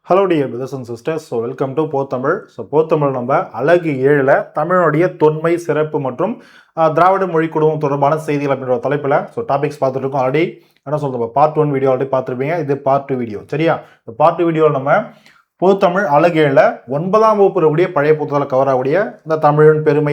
Hello dear brothers and sisters. So welcome to போத்தமிழ். So போத்தமிழ் நம்ம அழகு 7ல் தமிழுடைய தொன்மை சிறப்பு மற்றும் திராவிட மொழி குடும்பம் தொடர்பான செய்திகள் அப்படின்ற தலைப்பில் டாபிக்ஸ் பார்த்துட்டு இருக்கோம். ஆல்ரெடி என்ன சொல்றது, பார்ட் 1 வீடியோ ஆல்ரெடி பார்த்துருப்பீங்க. இது பார்ட் 2 வீடியோ. சரியா, இந்த பார்ட் 2 வீடியோவில் நம்ம பொதுத்தமிழ் அழகு 7ல் 9ஆம் வகுப்பு இருக்கக்கூடிய பழைய புத்தகத்தில் கவர் ஆகக்கூடிய இந்த தமிழின் பெருமை,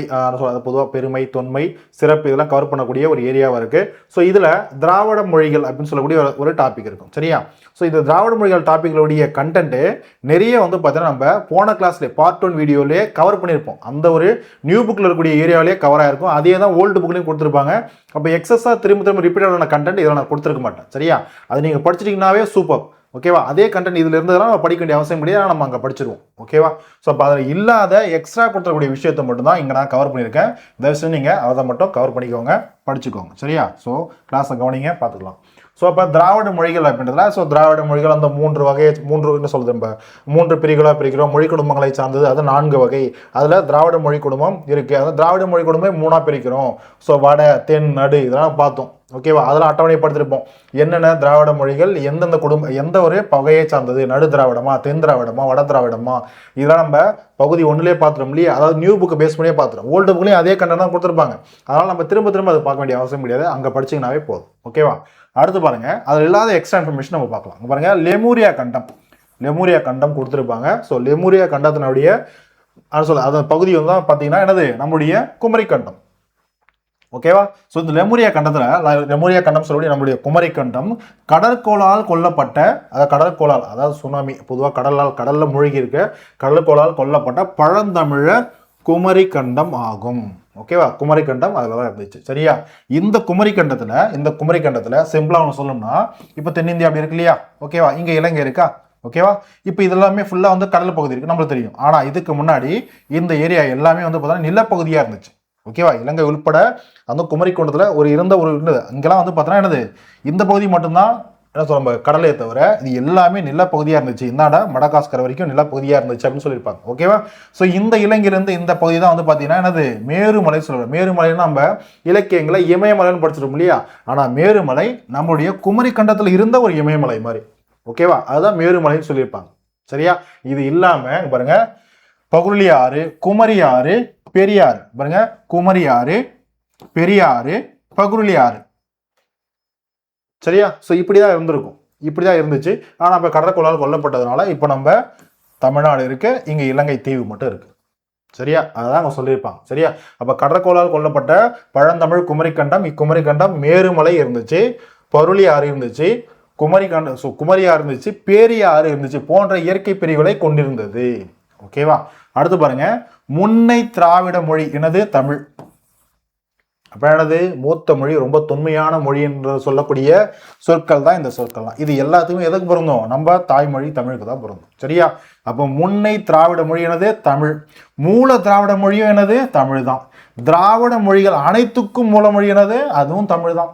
பொதுவாக பெருமை, தொன்மை, சிறப்பு இதெல்லாம் கவர் பண்ணக்கூடிய ஒரு ஏரியாவாக இருக்குது. ஸோ இதில் திராவிட மொழிகள் அப்படின்னு சொல்லக்கூடிய ஒரு டாபிக் இருக்கும். சரியா, ஸோ இந்த திராவிட மொழிகள் டாப்பிக்களுடைய கண்டென்ட்டு நிறைய பார்த்தீங்கன்னா நம்ம போன கிளாஸ்லேயே பார்ட் 1 வீடியோலேயே கவர் பண்ணியிருப்போம். அந்த ஒரு நியூ புக்கில் இருக்கக்கூடிய ஏரியாவிலேயே கவர் ஆகிருக்கும். அதே தான் ஓல்டு புக்லேயும் கொடுத்துருப்பாங்க. அப்போ எக்ஸஸாக திரும்ப ரிப்பீட்டடான கண்டென்ட் இதில் நான் கொடுத்துருக்க மாட்டேன். சரியா, அது நீங்கள் படிச்சிட்டிங்கனாவே சூப்பர். ஓகேவா, அதே கண்டென்ட் இதில் இருந்ததெல்லாம் நம்ம படிக்க வேண்டிய அவசியம் கிடையாது, நம்ம அங்கே படிச்சிருவோம். ஓகேவா, ஸோ அப்போ அதில் இல்லாத எக்ஸ்ட்ரா கொடுத்துக்கூடிய விஷயத்தை மட்டும்தான் இங்கே நான் கவர் பண்ணியிருக்கேன். தயவுசெய்து நீங்கள் அதை மட்டும் கவர் பண்ணிக்கோங்க, படிச்சுக்கோங்க. சரியா, ஸோ கிளாஸை கவனிங்க, பார்த்துக்கலாம். ஸோ அப்போ திராவிட மொழிகள் அப்படின்றதுல திராவிட மொழிகள் அந்த 3 வகையை என்ன சொல்லுது, நம்ம 3 பிரிவுகளாக பிரிக்கிறோம். மொழி குடும்பங்களை சார்ந்தது அது 4 வகை. அதில் திராவிட மொழி குடும்பம் இருக்குது. அதாவது திராவிட மொழி குடும்பம் 3ஆக பிரிக்கிறோம். ஸோ வட, தென், நடு இதெல்லாம் பார்த்தோம். ஓகேவா, அதெல்லாம் அட்டவணைப்படுத்திருப்போம். என்னென்ன திராவிட மொழிகள் எந்தெந்த எந்த ஒரு வகையை சார்ந்தது, நடு திராவிடமா, தென் திராவிடமா, வட திராவிடமா, இதெல்லாம் நம்ம பகுதி 1லேயே பார்த்துரும் இல்லையா. அதாவது நியூ புக்கு பேஸ் பண்ணியே பார்த்துரும். ஓல்டு புக்லேயும் அதே கண்டென்ட் தான் கொடுத்துருப்பாங்க. அதனால் நம்ம திரும்ப அதை பார்க்க வேண்டிய அவசியம் கிடையாது, அங்கே படிச்சிங்கனாவே போதும். ஓகேவா, அடுத்து பாருங்க, அதில் இல்லாத எக்ஸ்ட்ரா இன்ஃபர்மேஷன் நம்ம பார்க்கலாம். பாருங்க, லெமூரியா கண்டம் கொடுத்துருப்பாங்க. ஸோ லெமூரியா கண்டத்தினுடைய அதன் பகுதி தான் பார்த்தீங்கன்னா என்னது, நம்முடைய குமரி கண்டம். ஓகேவா, ஸோ இந்த லெமூரியா கண்டம் சொல்லக்கூடிய நம்முடைய குமரி கண்டம் கடற்கோளால் கொல்லப்பட்ட, அதாவது சுனாமி, பொதுவாக கடலில் மூழ்கி இருக்க கடற்கோளால் கொல்லப்பட்ட பழந்தமிழர் குமரி கண்டம் ஆகும். ஓகேவா, குமரி கண்டம் அதில் தான் இருந்துச்சு. சரியா, இந்த குமரி கண்டத்தில் சிம்பிளா ஒன்று சொல்லணும்னா, இப்போ தென்னிந்தியா அப்படி இருக்கு இல்லையா. ஓகேவா, இங்கே இலங்கை இருக்கா. ஓகேவா, இப்போ இதெல்லாமே ஃபுல்லாக கடல் பகுதி இருக்கு, நம்மளுக்கு தெரியும். ஆனால் இதுக்கு முன்னாடி இந்த ஏரியா எல்லாமே பார்த்தீங்கன்னா நிலப்பகுதியாக இருந்துச்சு. ஓகேவா, இலங்கை உள்பட அந்த குமரி கண்டத்தில் இருந்த இருந்தது. அங்கெல்லாம் பார்த்தீங்கன்னா என்னது, இந்த பகுதி மட்டும்தான் என்ன சொல்ல கடலையை தவிர இது எல்லாமே நிலப்பகுதியாக இருந்துச்சு. இந்தாண்ட மடகாஸ்கர் வரைக்கும் நிலப்பகுதியாக இருந்துச்சு அப்படின்னு சொல்லியிருப்பாங்க. ஓகேவா, ஸோ இந்த இலங்கையிலேருந்து இந்த பகுதி தான் பார்த்தீங்கன்னா என்னது, மேருமலை சொல்கிறோம். மேருமலைன்னு நம்ம இலக்கியங்களை இமயமலைன்னு படிச்சிருக்கோம் இல்லையா. ஆனால் மேருமலை நம்மளுடைய குமரி கண்டத்தில் இருந்த ஒரு இமயமலை மாதிரி. ஓகேவா, அதுதான் மேருமலைன்னு சொல்லியிருப்பாங்க. சரியா, இது இல்லாமல் பாருங்க, பகுளி ஆறு, குமரி ஆறு, பெரியாறு. பாருங்க, குமரி ஆறு, பெரியாறு, பகுளி ஆறு. சரியா, ஸோ இப்படிதான் இருந்திருக்கும், இப்படிதான் இருந்துச்சு. ஆனால் இப்போ கடற்கோளால் கொல்லப்பட்டதுனால இப்போ நம்ம தமிழ்நாடு இருக்கு, இங்க இலங்கை தீவு மட்டும் இருக்கு. சரியா, அதான் அவங்க சொல்லியிருப்பாங்க. சரியா, அப்போ கடற்கோளால் கொல்லப்பட்ட பழந்தமிழ் குமரிக்கண்டம், இக்குமரிக்கண்டம் மேருமலை இருந்துச்சு, பருளி ஆறு இருந்துச்சு, குமரியாறு இருந்துச்சு, பேரியாறு இருந்துச்சு போன்ற இயற்கை பிரிவுகளை கொண்டிருந்தது. ஓகேவா, அடுத்து பாருங்க, முன்னை திராவிட மொழி என்னது, தமிழ். அப்ப என்னது, மூத்த மொழி, ரொம்ப தொன்மையான மொழி என்று சொல்லக்கூடிய சொற்கள் தான் இந்த சொற்கள் தான். இது எல்லாத்துக்குமே எதுக்கு பொருந்தும், நம்ம தாய்மொழி தமிழுக்கு தான் பொருந்தும். சரியா, அப்போ முன்னை திராவிட மொழி என்னது, தமிழ். மூல திராவிட மொழியும் என்னது, தமிழ் தான். திராவிட மொழிகள் அனைத்துக்கும் மூல மொழி என்னது, அதுவும் தமிழ் தான்.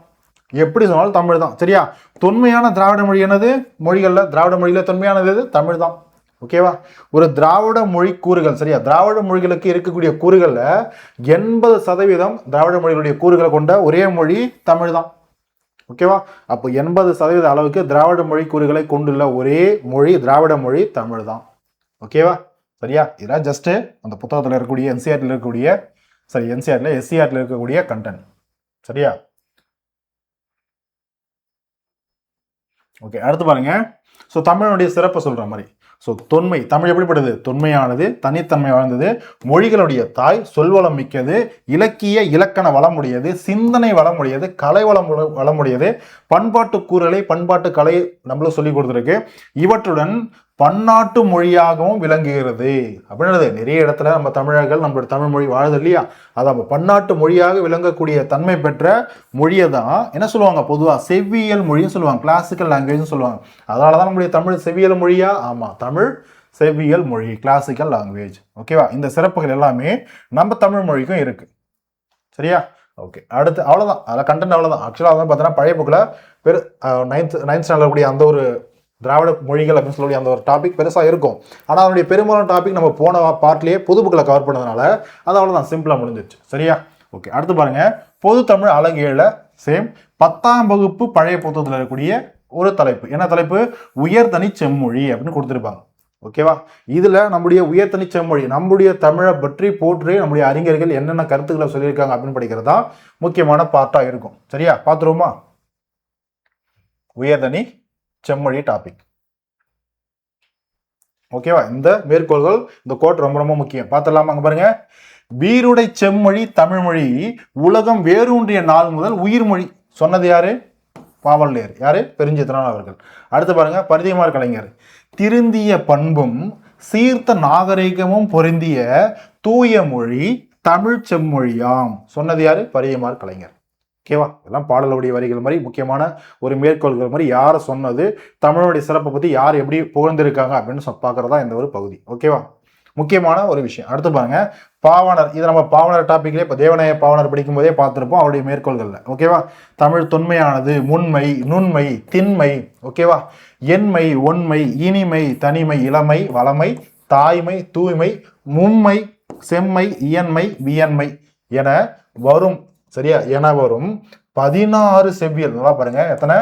எப்படி சொன்னாலும் தமிழ் தான். சரியா, தொன்மையான திராவிட மொழி என்னது, திராவிட மொழியில தொன்மையானது தமிழ் தான். ஓகேவா, ஒரு திராவிட மொழி கூறுகள். சரியா, திராவிட மொழிகளுக்கு இருக்கக்கூடிய கூறுகள்ல 80% திராவிட மொழிகளுடைய கூறுகளை கொண்ட ஒரே மொழி தமிழ் தான். ஓகேவா, அப்போ 80% அளவுக்கு திராவிட மொழி கூறுகளை கொண்டுள்ள ஒரே மொழி திராவிட மொழி தமிழ் தான். ஓகேவா, சரியா, இதெல்லாம் ஜஸ்ட் அந்த புத்தகத்தில் இருக்கக்கூடிய என்சிஆர்டில் இருக்கக்கூடிய கண்டென்ட். சரியா, ஓகே, அடுத்து பாருங்க. ஸோ தமிழனுடைய சிறப்பை சொல்ற மாதிரி, ஸோ தொன்மை, தமிழ் எப்படிப்பட்டது, தொன்மையானது, தனித்தன்மை வாழ்ந்தது, மொழிகளுடைய தாய், சொல்வளம் மிக்கது, இலக்கண வளமுடையது, சிந்தனை வளமுடையது, கலை வளமுடையது, பண்பாட்டு கூறலை, பண்பாட்டு கலை நம்மளும் சொல்லி கொடுத்துருக்கு. இவற்றுடன் பன்னாட்டு மொழியாகவும் விளங்குகிறது. அப்படின்றது நிறைய இடத்துல நம்ம தமிழர்கள் நம்மளோட தமிழ் மொழி வாழுது இல்லையா, அதான் பன்னாட்டு மொழியாக விளங்கக்கூடிய தன்மை பெற்ற மொழியை தான் என்ன சொல்லுவாங்க, பொதுவாக செவ்வியல் மொழின்னு சொல்லுவாங்க, கிளாசிக்கல் லாங்குவேஜ்னு சொல்லுவாங்க. அதனால தான் நம்மளுடைய தமிழ் செவ்வியல் மொழியா, ஆமாம், தமிழ் செவ்வியல் மொழி, கிளாசிக்கல் லாங்குவேஜ். ஓகேவா, இந்த சிறப்புகள் எல்லாமே நம்ம தமிழ் மொழிக்கும் இருக்கு. சரியா, ஓகே, அடுத்து அவ்வளோதான், அதில் கண்டென்ட் அவ்வளோதான். ஆக்சுவலாக வந்து பார்த்தீங்கன்னா பழைய புக்கில் நைன்த் ஸ்டாண்டர்ட் கூடிய அந்த ஒரு திராவிட மொழிகள் அப்படின்னு சொல்லி அந்த ஒரு டாபிக் பெருசாக இருக்கும். ஆனால் அதனுடைய பெரும்பாலான டாபிக் நம்ம போன பார்ட்லேயே பொது புக்கில் கவர் பண்ணதுனால அது அவ்வளோதான், சிம்பிளாக முடிஞ்சிச்சு. சரியா, ஓகே, அடுத்து பாருங்க, பொது தமிழ் அழகு 7 சேம் 10ஆம் வகுப்பு பழைய புத்தகத்தில் இருக்கக்கூடிய ஒரு தலைப்பு. என்ன தலைப்பு, உயர்தனி செம்மொழி அப்படின்னு கொடுத்துருப்பாங்க. ஓகேவா? இதுல நம்முடைய உயர்தனி செம்மொழி, நம்முடைய தமிழை பற்றி போற்றி நம்முடைய அறிஞர்கள் என்னென்ன கருத்துக்களை சொல்லியிருக்காங்க அப்படின்னு படிக்கிறதா முக்கியமான பார்ட்டா இருக்கும். சரியா? பார்த்துருவோமா? உயர்தனி செம்மொழி டாபிக். ஓகேவா? இந்த மேற்கோள்கள், இந்த கோட் ரொம்ப ரொம்ப முக்கியம். பார்த்துடலாமா? அங்க பாருங்க, வீருடை செம்மொழி தமிழ்மொழி உலகம் வேரூன்றிய நாள் முதல் உயிர்மொழி. சொன்னது யாரு? பாவலரேறு. யாரு? பெருஞ்சித்திரனார் அவர்கள். அடுத்து பாருங்க, பரிதிமார் கலைஞர். திருந்திய பண்பும் சீர்த்த நாகரிகமும் பொருந்திய தூய மொழி தமிழ் செம்மொழியாம். சொன்னது யாரு? பரிதிமார் கலைஞர். ஓகேவா? எல்லாம் பாடலுடைய வரிகள் மாதிரி முக்கியமான ஒரு மேற்கோள்கள் மாதிரி யாரை சொன்னது, தமிழுடைய சிறப்பை பத்தி யார் எப்படி புகழ்ந்திருக்காங்க அப்படின்னு பார்க்கறதா இந்த ஒரு பகுதி. ஓகேவா? முக்கியமான ஒரு விஷயம். அடுத்து பாருங்க, பாவாணர். இது நம்ம பாவாணர் டாபிக்லேயே இப்போ தேவநாய பாவாணர் படிக்கும் போதே பார்த்துருப்போம் அவருடைய மேற்கோள்கள்ல. ஓகேவா? தமிழ் தொன்மையானது முன்மை, நுண்மை, திண்மை, ஓகேவா, எண்மை, ஒன்மை, இனிமை, தனிமை, இளமை, வளமை, தாய்மை, தூய்மை, மும்மை, செம்மை, இயன்மை, வியன்மை என வரும். சரியா? என வரும் 16 செவ்வியல். நல்லா பாருங்க, எத்தனை?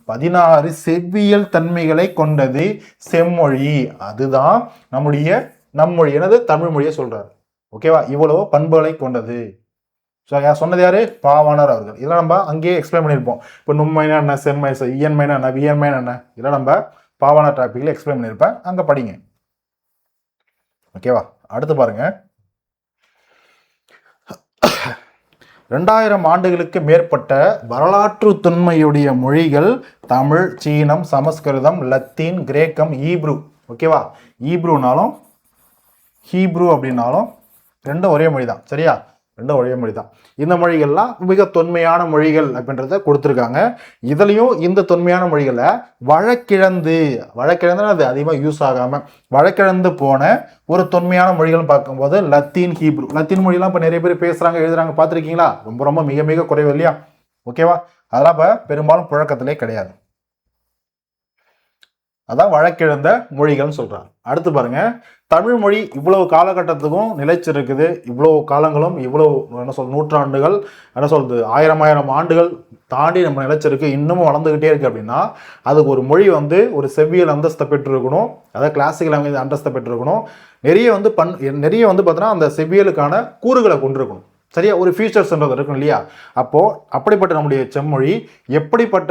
16 செவ்வியல் தன்மைகளை கொண்டது செம்மொழி. அதுதான் நம்மொழி. எனது தமிழ் மொழியை சொல்றாரு. ஓகேவா? இவ்வளவு பண்புகளை கொண்டது. சொன்னது யாரு? பாவாணர் அவர்கள். இதெல்லாம் நம்ம அங்கேயே எக்ஸ்பிளைன் பண்ணியிருப்போம். இப்போ நுண்மைனா என்ன, செம்மை, இயன்மைனா என்ன, வியன்மைனா என்ன, இதெல்லாம் நம்ம பாவாணர் டாபிக்ல எக்ஸ்பிளைன் பண்ணியிருப்பேன். அங்க படிங்க. ஓகேவா? அடுத்து பாருங்க, 2000 ஆண்டுகளுக்கு மேற்பட்ட வரலாற்று தொன்மையுடைய மொழிகள் தமிழ், சீனம், சமஸ்கிருதம், லத்தீன், கிரேக்கம், ஈப்ரு. ஓகேவா? ஈப்ருனாலும் ஹீப்ரு அப்படின்னாலும் ரெண்டும் ஒரே மொழி தான். சரியா? ரெண்டும் ஒரே மொழி தான். இந்த மொழிகள்லாம் மிக தொன்மையான மொழிகள் அப்படின்றத கொடுத்துருக்காங்க. இதுலயும் இந்த தொன்மையான மொழிகளை வழக்கிழந்து அது அதிகமாக யூஸ் ஆகாம வழக்கிழந்து போன ஒரு தொன்மையான மொழிகள் பார்க்கும்போது லத்தீன், ஹீப்ரு. லத்தீன் மொழிலாம் இப்போ நிறைய பேர் பேசுறாங்க, எழுதுறாங்க, பார்த்துருக்கீங்களா? ரொம்ப ரொம்ப மிக மிக குறைவு இல்லையா? ஓகேவா? அதெல்லாம் இப்போ பெரும்பாலும் புழக்கத்திலே கிடையாது. அதான் வழக்கிழந்த மொழிகள்னு சொல்றாங்க. அடுத்து பாருங்க, தமிழ் மொழி இவ்வளவு காலகட்டத்துக்கும் நிலைச்சிருக்குது. இவ்வளவு காலங்களும், இவ்வளவு நூற்றாண்டுகள், என்ன சொல்றது, ஆயிரம் ஆண்டுகள் தாண்டி நம்ம நிலைச்சிருக்கு, இன்னமும் வளர்ந்துகிட்டே இருக்கு அப்படின்னா அதுக்கு ஒரு மொழி ஒரு செவ்வியல் அந்தஸ்தை பெற்றிருக்கணும். அதாவது கிளாசிக்கல் லாங்குவேஜ் அந்தஸ்தை பெற்றிருக்கணும். நிறைய பார்த்தீங்கன்னா அந்த செவ்வியலுக்கான கூறுகளை கொண்டிருக்கணும். சரியா? ஒரு ஃபீச்சர்ஸ்ன்றது இருக்கும் இல்லையா? அப்போ அப்படிப்பட்ட நம்முடைய செம்மொழி எப்படிப்பட்ட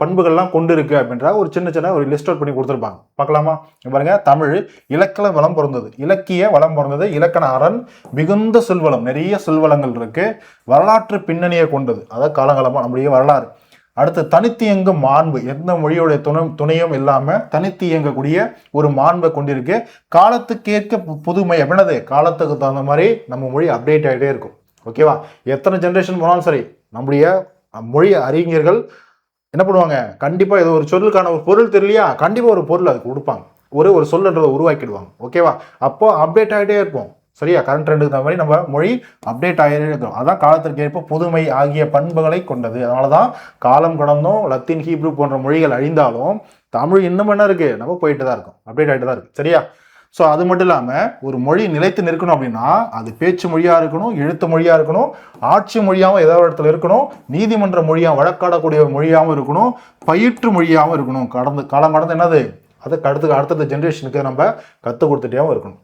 பண்புகள்லாம் கொண்டு இருக்கு அப்படின்ற ஒரு சின்ன ஒரு லிஸ்ட் அவுட் பண்ணி கொடுத்துருப்பாங்க. பார்க்கலாமா? பாருங்க, தமிழ் இலக்கண வளம் பிறந்தது, இலக்கிய வளம் பிறந்தது, இலக்கண அரண் மிகுந்த சொல்வளம், நிறைய சொல்வளங்கள் இருக்கு, வரலாற்று பின்னணியை கொண்டது, அதாவது காலங்காலமா நம்முடைய வரலாறு. அடுத்து தனித்து இயங்கும் மாண்பு, எந்த மொழியோடைய துணையும் இல்லாம தனித்து இயங்கக்கூடிய ஒரு மாண்பை கொண்டிருக்கு. காலத்துக்கேற்க புதுமை அப்படின்னது, காலத்துக்கு தகுந்த மாதிரி நம்ம மொழி அப்டேட் ஆகிட்டே இருக்கும். ஓகேவா? எத்தனை ஜென்ரேஷன் போனாலும் சரி, நம்முடைய மொழி அறிஞர்கள் என்ன பண்ணுவாங்க, கண்டிப்பா ஏதோ ஒரு சொல்லுக்கான ஒரு பொருள் தெரியலையா, கண்டிப்பா ஒரு பொருள் அதுக்கு கொடுப்பாங்க, ஒரு சொல்லுன்றதை உருவாக்கிடுவாங்க. ஓகேவா? அப்போ அப்டேட் ஆகிட்டே இருப்போம். சரியா? கரண்ட் ட்ரெண்டுக்கு தகுந்த மாதிரி நம்ம மொழி அப்டேட் ஆகிட்டே இருக்கும். அதான் காலத்திற்கு ஏற்ப புதுமை ஆகிய பண்புகளை கொண்டது. அதனாலதான் காலம் கடந்தும் லத்தீன், ஹீப்ரு போன்ற மொழிகள் அழிந்தாலும் தமிழ் இன்னும் என்ன இருக்கு, நம்ம போயிட்டு தான் இருக்கும், அப்டேட் ஆகிட்டு தான் இருக்கு. சரியா? ஸோ அது மட்டும் இல்லாமல் ஒரு மொழி நிலைத்து நிற்கணும் அப்படின்னா அது பேச்சு மொழியாக இருக்கணும், எழுத்து மொழியாக இருக்கணும், ஆட்சி மொழியாகவும் ஏதோ ஒரு இடத்துல இருக்கணும், நீதிமன்ற மொழியாக வழக்காடக்கூடிய மொழியாகவும் இருக்கணும், பயிற்று மொழியாகவும் இருக்கணும். காலம் கடந்து என்னது, அதுக்கு அடுத்த ஜென்ரேஷனுக்கு நம்ம கற்றுக் கொடுத்துட்டேவும் இருக்கணும்.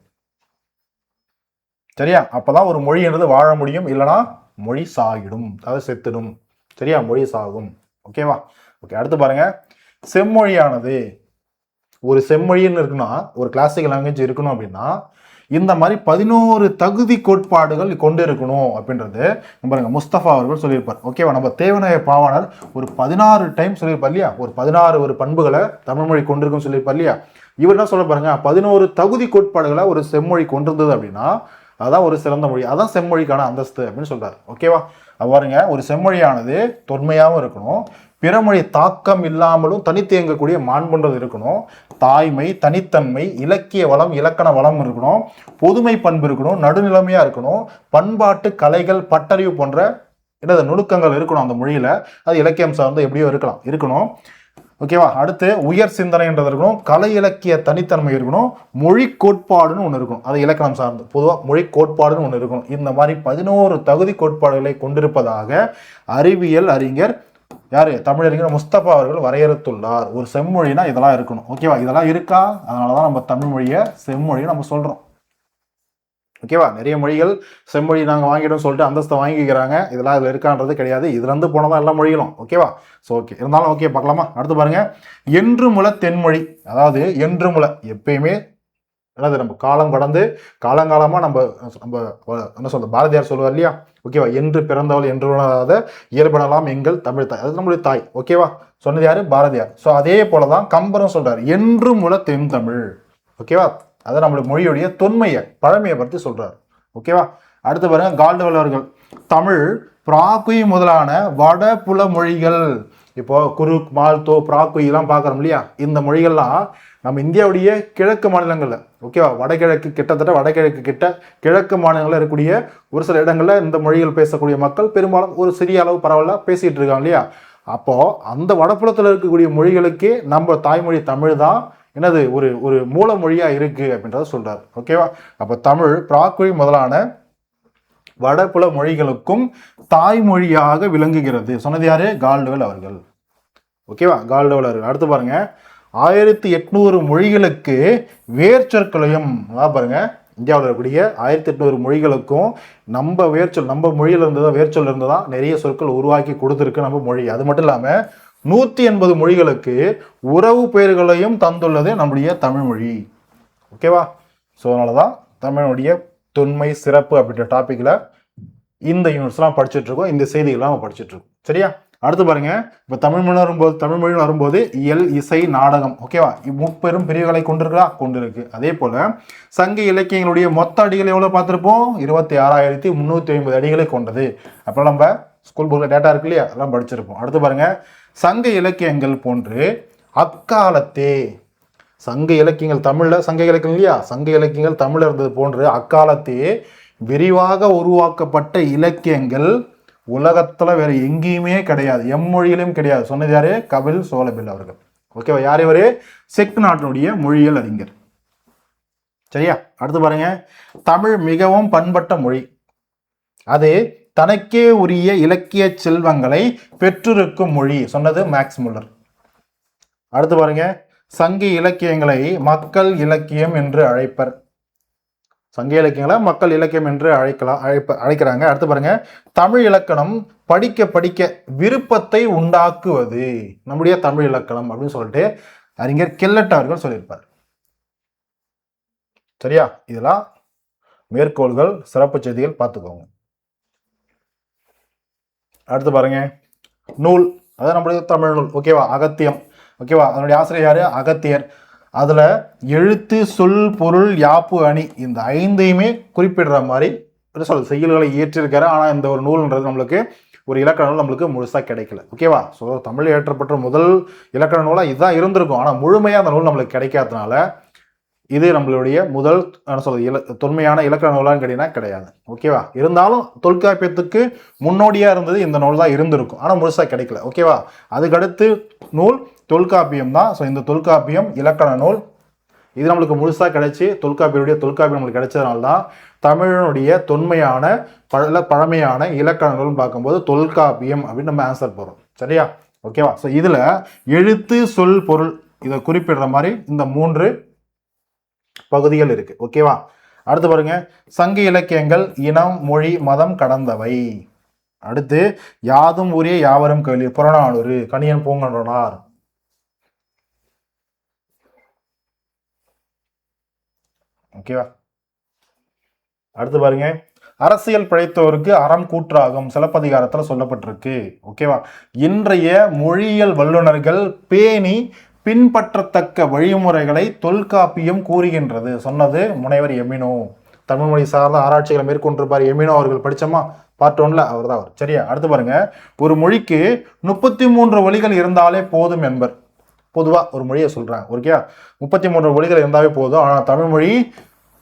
சரியா? அப்பதான் ஒரு மொழின்றது வாழ முடியும், இல்லைனா மொழி சாகிடும், அதாவது செத்துடும். சரியா? மொழி சாகும். ஓகேவா? ஓகே, அடுத்து பாருங்க, செம்மொழியானது ஒரு செம்மொழின்னு இருக்குன்னா, ஒரு கிளாசிக்கல் லாங்குவேஜ் இருக்கணும் அப்படின்னா இந்த மாதிரி 11 தகுதி கோட்பாடுகள் கொண்டு இருக்கணும் அப்படின்றது பாருங்க முஸ்தபா அவர்கள் சொல்லியிருப்பார். ஓகேவா? நம்ம தேவநாய பாவாணர் ஒரு 16 டைம் சொல்லியிருப்பார் இல்லையா, ஒரு 16 ஒரு பண்புகளை தமிழ் மொழி கொண்டிருக்குன்னு சொல்லியிருப்பார் இல்லையா. இவர் என்ன சொல்ல பாருங்க, 11 தகுதி கோட்பாடுகளை ஒரு செம்மொழி கொண்டிருந்தது அப்படின்னா அதான் ஒரு சிறந்த மொழி, அதான் செம்மொழிக்கான அந்தஸ்து அப்படின்னு சொல்றாரு. ஓகேவா? பாருங்க, ஒரு செம்மொழியானது தொன்மையாகவும் இருக்கணும், பிறமொழி தாக்கம் இல்லாமலும் தனித்து இயங்கக்கூடிய மாண்புன்றது இருக்கணும், தாய்மை, தனித்தன்மை, இலக்கிய வளம், இலக்கண வளம் இருக்கணும், பொதுமை பண்பு இருக்கணும், நடுநிலைமையா இருக்கணும், பண்பாட்டு கலைகள், பட்டறிவு போன்ற என்னது நுணுக்கங்கள் இருக்கணும் அந்த மொழியில. அது இலக்கியம் சார்ந்து எப்படியோ இருக்கணும். ஓகேவா? அடுத்து உயர் சிந்தனைன்றது இருக்கணும், கலை இலக்கிய தனித்தன்மை இருக்கணும், மொழி கோட்பாடுன்னு ஒன்று இருக்கும், அது இலக்கணம் சார்ந்து பொதுவாக மொழி கோட்பாடுன்னு ஒன்று இருக்கணும். இந்த மாதிரி 11 தகுதி கோட்பாடுகளை கொண்டிருப்பதாக அறிவியல் அறிஞர் யாரு? தமிழறிஞர் முஸ்தபா அவர்கள் வரையறுத்துள்ளார். ஒரு செம்மொழினா இதெல்லாம் இருக்கணும். ஓகேவா? இதெல்லாம் இருக்கா? அதனாலதான் நம்ம தமிழ் மொழியை செம்மொழியை நம்ம சொல்றோம். ஓகேவா? நிறைய மொழிகள் செம்மொழி நாங்கள் வாங்கிட்டோம் சொல்லிட்டு அந்தஸ்தை வாங்கிக்கிறாங்க. இதெல்லாம் இதில் இருக்கான்றது கிடையாது. இதுல இருந்து போனதான் எல்லா மொழிகளும். ஓகேவா? ஸோ ஓகே, இருந்தாலும் ஓகே பார்க்கலாமா? அடுத்து பாருங்க, என்று முல தென்மொழி. அதாவது என்று முல எப்பயுமே அதாவது நம்ம காலம் கடந்து காலங்காலமா நம்ம நம்ம என்ன சொல்ற பாரதியார் சொல்லுவார் இல்லையா? ஓகேவா? என்று பிறந்தவள் என்று உணராத இயல்படலாம் எங்கள் தமிழ் தாய். அது நம்மளுடைய தாய். ஓகேவா? சொன்னது யாரு? பாரதியார். ஸோ அதே போலதான் கம்பரும் சொல்றாரு, என்று முல தென் தமிழ். ஓகேவா? அதை நம்மளுடைய மொழியுடைய தொன்மையை பழமையை பற்றி சொல்றாரு. ஓகேவா? அடுத்து பாருங்க, கால்டுவெல் அவர்கள் தமிழ் பிராகுய் முதலான வடபுல மொழிகள். இப்போ குருக், மால்தோ, பிராகுய் எல்லாம் பார்க்கறோம் இல்லையா? இந்த மொழிகள்லாம் நம்ம இந்தியாவுடைய கிழக்கு மாநிலங்கள்ல, ஓகேவா, வடகிழக்கு கிட்டத்தட்ட வடகிழக்கு கிட்ட கிழக்கு மாநிலங்களில் இருக்கக்கூடிய ஒரு சில இடங்கள்ல இந்த மொழிகள் பேசக்கூடிய மக்கள் பெரும்பாலும் ஒரு சிறிய அளவு பரவலா பேசிட்டு இருக்காங்க இல்லையா? அப்போ அந்த வடபுலத்தில் இருக்கக்கூடிய மொழிகளுக்கே நம்ம தாய்மொழி தமிழ் தான் என்னது ஒரு ஒரு மூல மொழியா இருக்கு அப்படின்றத சொல்றாரு. ஓகேவா? அப்ப தமிழ் பிராகுய் முதலான வடபுல மொழிகளுக்கும் தாய்மொழியாக விளங்குகிறது. சொன்னது யாரு? கால்டுவெல் அவர்கள். ஓகேவா? கால்டுவெல் அவர்கள். அடுத்து பாருங்க, 1800 மொழிகளுக்கு வேர்ச்சொற்களையும், பாருங்க, இந்தியாவில் இருக்கக்கூடிய 1800 மொழிகளுக்கும் நம்ம வேர்ச்சொல், நம்ம மொழியில இருந்துதான் வேர்ச்சொல் இருந்துதான் நிறைய சொற்கள் உருவாக்கி கொடுத்துருக்கு நம்ம மொழி. அது மட்டும் இல்லாம 180 மொழிகளுக்கு உறவு பெயர்களையும் தந்துள்ளது நம்முடைய தமிழ் மொழி. ஓகேவா? ஸோ அதனாலதான் தமிழுடைய தொன்மை சிறப்பு அப்படின்ற டாபிக்ல இந்த யூனிட்ஸ்லாம் படிச்சுட்டு இருக்கோம், இந்த செய்திகள்லாம் நம்ம படிச்சுட்டு இருக்கோம். சரியா? அடுத்து பாருங்க, இப்ப தமிழ் மொழி வரும்போது இயல், இசை, நாடகம். ஓகேவா? முப்பெரும் பிரிவுகளை கொண்டிருக்கா? கொண்டிருக்கு. அதே போல சங்க இலக்கியங்களுடைய மொத்த அடிகள் எவ்வளவு பார்த்திருப்போம்? 26,350 அடிகளை கொண்டது. அப்ப நம்ம ஸ்கூல் புக்ல டேட்டா இருக்கு இல்லையா? அதெல்லாம் படிச்சிருப்போம். அடுத்து பாருங்க, சங்க இலக்கியங்கள் போன்று அக்காலத்தே, சங்க இலக்கியங்கள் தமிழ்ல சங்க இலக்கியம் இல்லையா? சங்க இலக்கியங்கள் தமிழ்ல இருந்தது போன்று அக்காலத்தே விரிவாக உருவாக்கப்பட்ட இலக்கியங்கள் உலகத்துல வேற எங்கேயுமே கிடையாது, எம்மொழியிலும் கிடையாது. சொன்னது யாரு? கபில் சோலபில் அவர்கள். ஓகேவா? யார் இவரு? செக் நாட்டினுடைய மொழியியல் அறிஞர். சரியா? அடுத்து பாருங்க, தமிழ் மிகவும் பண்பட்ட மொழி, அது தனக்கே உரிய இலக்கிய செல்வங்களை பெற்றிருக்கும் மொழி. சொன்னது மேக்ஸ் முல்லர். அடுத்து பாருங்க, சங்க இலக்கியங்களை மக்கள் இலக்கியம் என்று அழைப்பர். சங்க இலக்கியங்களை மக்கள் இலக்கியம் என்று அழைக்கிறாங்க. அடுத்து பாருங்க, தமிழ் இலக்கணம் படிக்க படிக்க விருப்பத்தை உண்டாக்குவது நம்முடைய தமிழ் இலக்கணம் அப்படின்னு சொல்லிட்டு அறிஞர் கெல்லட் அவர்கள் சொல்லியிருப்பார். சரியா? இதெல்லாம் மேற்கோள்கள், சிறப்பு செய்திகள் பார்த்துக்கோங்க. அடுத்து பாருங்க, நூல், அதான் நம்முடைய தமிழ் நூல். ஓகேவா? அகத்தியம். ஓகேவா? அதனுடைய ஆசிரியர் யாரு? அகத்தியர். அதுல எழுத்து, சொல், பொருள், யாப்பு, அணி இந்த 5ஐயுமே குறிப்பிடுற மாதிரி சொல்ல செய்யுள்களை இயற்றிருக்காரு. ஆனா இந்த ஒரு நூல்ன்றது நம்மளுக்கு ஒரு இலக்கண நூல் நம்மளுக்கு முழுசா கிடைக்கல. ஓகேவா? ஸோ தமிழ் ஏற்றப்பட்ட முதல் இலக்கண நூலா இதுதான் இருந்திருக்கும். ஆனா முழுமையா அந்த நூல் நம்மளுக்கு கிடைக்காதனால இது நம்மளுடைய முதல் தொன்மையான இலக்கண நூலான்னு கேட்டீங்கன்னா கிடையாது. ஓகேவா? இருந்தாலும் தொல்காப்பியத்துக்கு முன்னோடியா இருந்தது இந்த நூல் தான் இருந்திருக்கும். ஆனா முழுசா கிடைக்கல. ஓகேவா? அதுக்கடுத்து நூல் தொல்காப்பியம் தான். ஸோ இந்த தொல்காப்பியம் இலக்கண நூல் இது நம்மளுக்கு முழுசா கிடைச்சி தொல்காப்பியம் நம்மளுக்கு கிடைச்சதுனால தான் தமிழனுடைய தொன்மையான பழமையான இலக்கண நூல்னு பார்க்கும்போது தொல்காப்பியம் அப்படின்னு நம்ம ஆன்சர் போறோம். சரியா? ஓகேவா? ஸோ இதுல எழுத்து, சொல், பொருள் இதை குறிப்பிடுற மாதிரி இந்த 3 பகுதிகள் இருக்கு. ஓகேவா? அடுத்து பாருங்க, சங்க இலக்கியங்கள் இனம், மொழி, மதம் கடந்தவை. அடுத்து யாதும் ஊரே யாவரும் கேள்வி, புறநானூறு, கணியன் பூங்கன்றனார். ஓகேவா? அடுத்து பாருங்க, அரசியல் பிழைத்தோருக்கு அறம் கூற்றாகும், சிலப்பதிகாரத்துல சொல்லப்பட்டிருக்கு. ஓகேவா? இன்றைய மொழியியல் வல்லுநர்கள் பேணி பின்பற்றத்தக்க வழிமுறைகளை தொல்காப்பியம் கூறுகின்றது. சொன்னது முனைவர் எமினோ. தமிழ் மொழி சார்ந்த ஆராய்ச்சிகளை மேற்கொண்டிருப்பார் எமினோ அவர்கள். படிச்சோமா? பார்ட் 1ல அவர் தான் அவர். சரியா? அடுத்து பாருங்க, ஒரு மொழிக்கு 33 ஒலிகள் இருந்தாலே போதும் என்பர். பொதுவா ஒரு மொழியை சொல்றாங்க. ஓகே, 33 ஒலிகள் இருந்தாவே போதும். ஆனா தமிழ் மொழி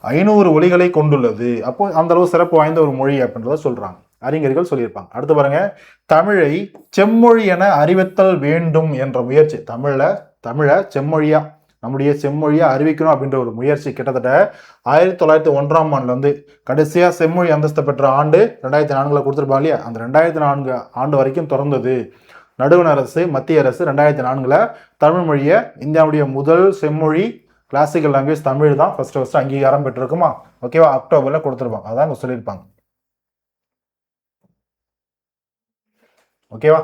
500 ஒலிகளை கொண்டுள்ளது. அப்போ அந்த அளவு சிறப்பு வாய்ந்த ஒரு மொழி அப்படின்றத சொல்றாங்க, அறிஞர்கள் சொல்லியிருப்பாங்க. அடுத்து பாருங்க, தமிழை செம்மொழி என அறிவித்தல் வேண்டும் என்ற முயற்சி. தமிழை செம்மொழியா, நம்முடைய செம்மொழியா அறிவிக்கணும் அப்படின்ற ஒரு முயற்சி கிட்டத்தட்ட 1901ஆம் ஆண்டுல இருந்து கடைசியா செம்மொழி அந்தஸ்து பெற்ற ஆண்டு 2004ல கொடுத்துருப்பாங்க இல்லையா? அந்த 2004 ஆண்டு வரைக்கும் தொடர்ந்தது. நடுவண் அரசு மத்திய அரசு 2004 தமிழ் மொழியை இந்தியாவுடைய முதல் செம்மொழி கிளாசிக்கல் லாங்குவேஜ் தமிழ் தான் ஃபர்ஸ்ட் அங்கீகாரம் பெற்றிருக்குமா? ஓகேவா? அக்டோபர்ல கொடுத்துருப்பாங்க, அதான் சொல்லியிருப்பாங்க. ஓகேவா?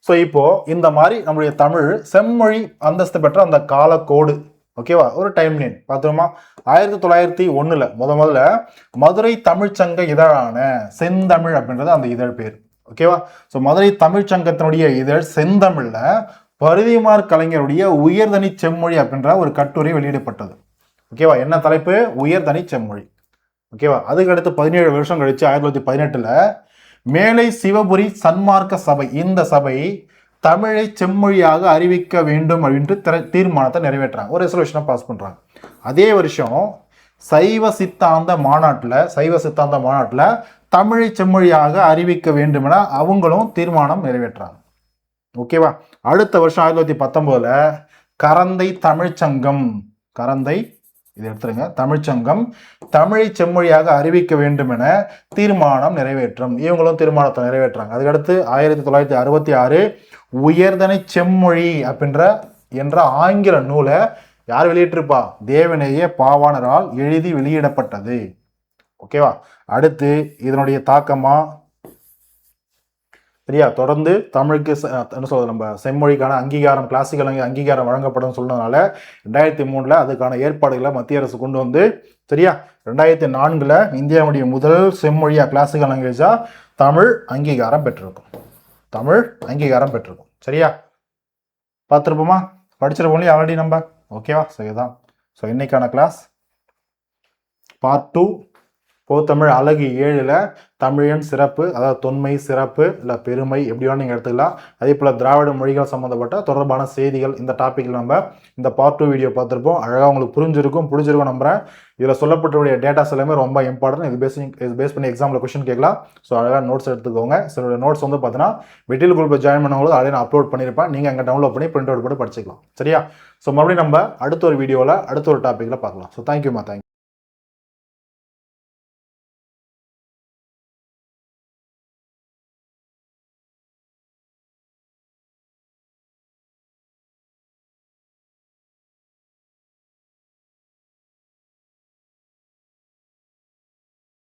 ஸோ இப்போ இந்த மாதிரி நம்முடைய தமிழ் செம்மொழி அந்தஸ்து பெற்ற அந்த காலக்கோடு, ஓகேவா, ஒரு டைம் லைன் பார்த்துருமா? 1901 முதல்ல மதுரை தமிழ்ச்சங்க இதழான செந்தமிழ் அப்படின்றது அந்த இதழ் பேர். ஓகேவா? ஸோ மதுரை தமிழ்ச்சங்கத்தினுடைய இதழ் செந்தமிழ்ல பரிதிமார் கலைஞருடைய உயர்தனி செம்மொழி அப்படின்ற ஒரு கட்டுரை வெளியிடப்பட்டது. ஓகேவா? என்ன தலைப்பு? உயர்தனி செம்மொழி. ஓகேவா? அதுக்கு அடுத்து 17 வருஷம் கழிச்சு 1918 மேலை சிவபுரி சன்மார்க்க சபை, இந்த சபை தமிழை செம்மொழியாக அறிவிக்க வேண்டும் அப்படின்ட்டு தீர்மானத்தை நிறைவேற்றாங்க, ஒரு ரெசல்யூஷனை பாஸ் பண்றாங்க. அதே வருஷம் சைவ சித்தாந்த மாநாட்டில் தமிழை செம்மொழியாக அறிவிக்க வேண்டும் என அவங்களும் தீர்மானம் நிறைவேற்றாங்க. ஓகேவா? அடுத்த வருஷம் 1919 கரந்தை தமிழ்ச்சங்கம், இது எடுத்துருங்க, தமிழ்ச்சங்கம் தமிழை செம்மொழியாக அறிவிக்க வேண்டும் என தீர்மானம் நிறைவேற்றும், இவங்களும் தீர்மானத்தை நிறைவேற்றாங்க. அதுக்கடுத்து 1966 உயர்தனை செம்மொழி என்ற ஆங்கில நூலை யார் வெளியிட்டிருப்பா? தேவநேய பாவாணரால் எழுதி வெளியிடப்பட்டது. ஓகேவா? அடுத்து இதனுடைய தாக்கமா சரியா தொடர்ந்து தமிழுக்கு என்ன சொல்றது, நம்ம செம்மொழிக்கான அங்கீகாரம், கிளாசிக்கல் அங்கீகாரம் வழங்கப்படும் சொன்னதுனால 2003 அதுக்கான ஏற்பாடுகளை மத்திய அரசு கொண்டு வந்து, சரியா 2004 இந்தியாவுடைய முதல் செம்மொழியா கிளாசிக்கல் லாங்குவேஜா தமிழ் அங்கீகாரம் பெற்றிருக்கும். சரியா பார்த்துருப்போமா? படிச்சிருப்போம் ஆல்ரெடி நம்ம. ஓகேவா? சரிதான். ஸோ இன்னைக்கான கிளாஸ் பார்ட் 2 போத்தமிழ் அலகு 7 தமிழன் சிறப்பு, அதாவது தொன்மை, சிறப்பு இல்லை பெருமை, எப்படி வேணும் நீங்கள் எடுத்துக்கலாம். அதே போல் திராவிட மொழிகள் சம்மந்தப்பட்ட தொடர்பான செய்திகள், இந்த டாப்பிக்கில் நம்ம இந்த பார்ட் 2 வீடியோ பார்த்துருப்போம். அழகாக உங்களுக்கு பிடிச்சிருக்கும் நம்புறேன். இதில் சொல்லப்பட்ட டேட்டாஸ் எல்லாமே ரொம்ப இம்பார்ட்டன்ட். இது பேஸ் பண்ணி எக்ஸாமில் கொஸ்டின் கேட்கலாம். ஸோ அழகாக நோட்ஸ் எடுத்துக்கோங்க. சில நோட்ஸ் வந்து பார்த்தீங்கன்னா மெட்டீரியல் குரூப்பில் ஜாயின் பண்ணவங்களுக்கு அதை நான் அப்லோட் பண்ணியிருப்பேன். நீங்கள் அங்கே டவுன்லோட் பண்ணி பிரிண்ட் அவுட் பண்ணி படிச்சுக்கலாம். சரியா? ஸோ மறுபடியும் நம்ம அடுத்த ஒரு வீடியோவில் அடுத்த ஒரு டாப்பிக்கில் பார்க்கலாம். So thank you.